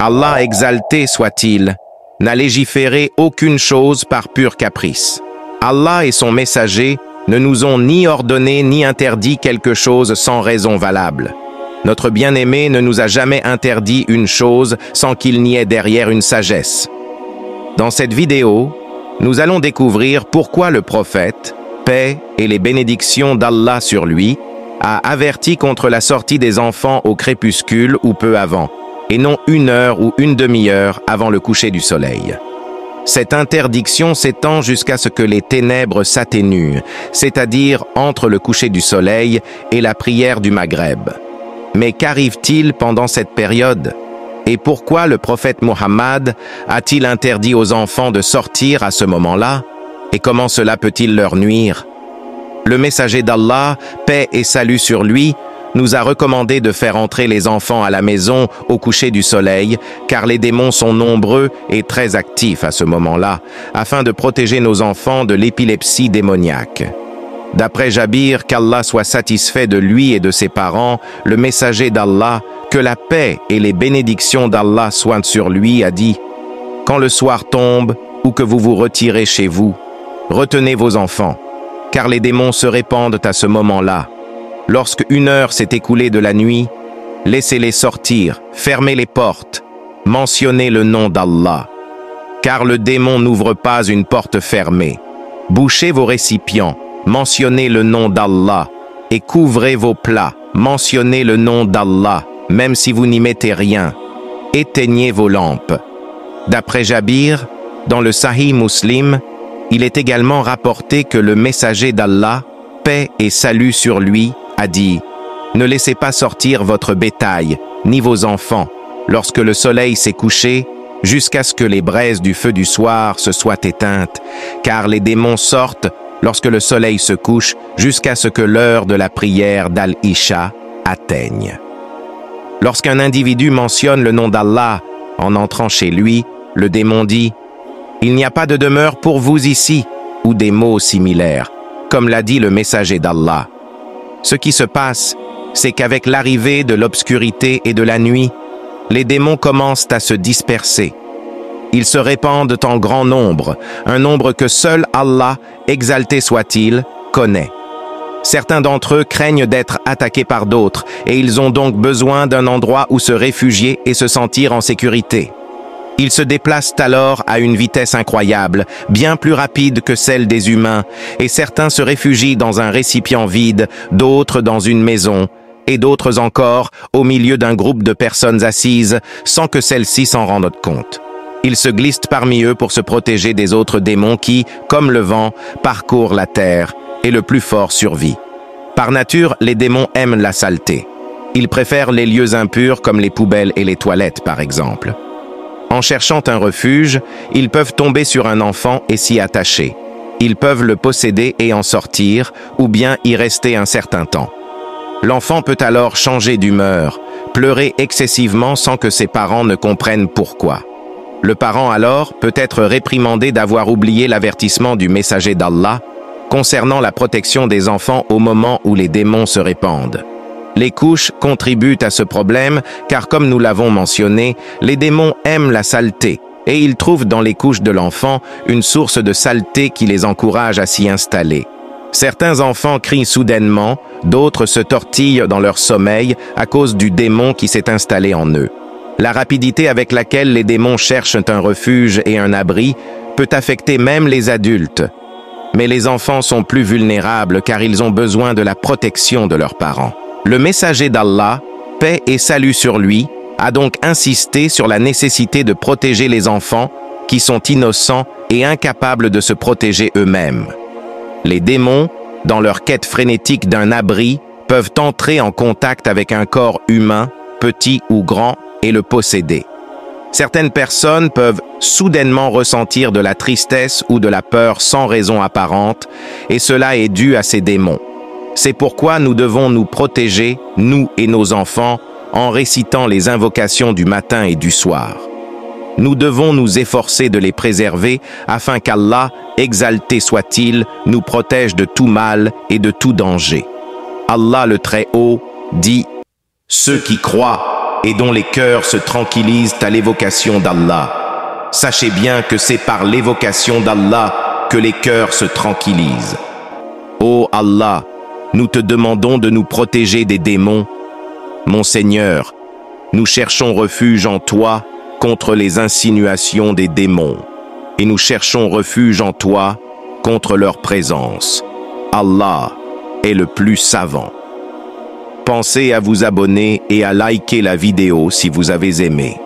Allah exalté soit-il, n'a légiféré aucune chose par pur caprice. Allah et son messager ne nous ont ni ordonné ni interdit quelque chose sans raison valable. Notre bien-aimé ne nous a jamais interdit une chose sans qu'il n'y ait derrière une sagesse. Dans cette vidéo, nous allons découvrir pourquoi le prophète, paix et les bénédictions d'Allah sur lui, a averti contre la sortie des enfants au crépuscule ou peu avant, et non 1 heure ou une demi-heure avant le coucher du soleil. Cette interdiction s'étend jusqu'à ce que les ténèbres s'atténuent, c'est-à-dire entre le coucher du soleil et la prière du Maghreb. Mais qu'arrive-t-il pendant cette période? Et pourquoi le prophète Mohammed a-t-il interdit aux enfants de sortir à ce moment-là? Et comment cela peut-il leur nuire? Le messager d'Allah, paix et salut sur lui, nous a recommandé de faire entrer les enfants à la maison au coucher du soleil, car les démons sont nombreux et très actifs à ce moment-là, afin de protéger nos enfants de l'épilepsie démoniaque. D'après Jabir, qu'Allah soit satisfait de lui et de ses parents, le messager d'Allah, que la paix et les bénédictions d'Allah soient sur lui, a dit « Quand le soir tombe ou que vous vous retirez chez vous, retenez vos enfants, car les démons se répandent à ce moment-là. Lorsque 1 heure s'est écoulée de la nuit, laissez-les sortir, fermez les portes, mentionnez le nom d'Allah, car le démon n'ouvre pas une porte fermée. Bouchez vos récipients, mentionnez le nom d'Allah, et couvrez vos plats, mentionnez le nom d'Allah, même si vous n'y mettez rien. Éteignez vos lampes. » D'après Jabir, dans le Sahih Muslim, il est également rapporté que le messager d'Allah, paix et salut sur lui, a dit « Ne laissez pas sortir votre bétail, ni vos enfants, lorsque le soleil s'est couché, jusqu'à ce que les braises du feu du soir se soient éteintes, car les démons sortent lorsque le soleil se couche, jusqu'à ce que l'heure de la prière d'Al-Isha atteigne. » Lorsqu'un individu mentionne le nom d'Allah en entrant chez lui, le démon dit « Il n'y a pas de demeure pour vous ici » ou des mots similaires, comme l'a dit le messager d'Allah. Ce qui se passe, c'est qu'avec l'arrivée de l'obscurité et de la nuit, les démons commencent à se disperser. Ils se répandent en grand nombre, un nombre que seul Allah, exalté soit-il, connaît. Certains d'entre eux craignent d'être attaqués par d'autres, et ils ont donc besoin d'un endroit où se réfugier et se sentir en sécurité. Ils se déplacent alors à une vitesse incroyable, bien plus rapide que celle des humains, et certains se réfugient dans un récipient vide, d'autres dans une maison, et d'autres encore au milieu d'un groupe de personnes assises, sans que celles-ci s'en rendent compte. Ils se glissent parmi eux pour se protéger des autres démons qui, comme le vent, parcourent la terre, et le plus fort survit. Par nature, les démons aiment la saleté. Ils préfèrent les lieux impurs comme les poubelles et les toilettes, par exemple. En cherchant un refuge, ils peuvent tomber sur un enfant et s'y attacher. Ils peuvent le posséder et en sortir, ou bien y rester un certain temps. L'enfant peut alors changer d'humeur, pleurer excessivement sans que ses parents ne comprennent pourquoi. Le parent alors peut être réprimandé d'avoir oublié l'avertissement du messager d'Allah concernant la protection des enfants au moment où les démons se répandent. Les couches contribuent à ce problème car, comme nous l'avons mentionné, les démons aiment la saleté et ils trouvent dans les couches de l'enfant une source de saleté qui les encourage à s'y installer. Certains enfants crient soudainement, d'autres se tortillent dans leur sommeil à cause du démon qui s'est installé en eux. La rapidité avec laquelle les démons cherchent un refuge et un abri peut affecter même les adultes. Mais les enfants sont plus vulnérables car ils ont besoin de la protection de leurs parents. Le messager d'Allah, paix et salut sur lui, a donc insisté sur la nécessité de protéger les enfants qui sont innocents et incapables de se protéger eux-mêmes. Les démons, dans leur quête frénétique d'un abri, peuvent entrer en contact avec un corps humain, petit ou grand, et le posséder. Certaines personnes peuvent soudainement ressentir de la tristesse ou de la peur sans raison apparente, et cela est dû à ces démons. C'est pourquoi nous devons nous protéger, nous et nos enfants, en récitant les invocations du matin et du soir. Nous devons nous efforcer de les préserver afin qu'Allah, exalté soit-il, nous protège de tout mal et de tout danger. Allah le Très-Haut dit « Ceux qui croient et dont les cœurs se tranquillisent à l'évocation d'Allah. Sachez bien que c'est par l'évocation d'Allah que les cœurs se tranquillisent. Ô Allah, nous te demandons de nous protéger des démons. Mon Seigneur, nous cherchons refuge en toi contre les insinuations des démons, et nous cherchons refuge en toi contre leur présence. Allah est le plus savant. Pensez à vous abonner et à liker la vidéo si vous avez aimé.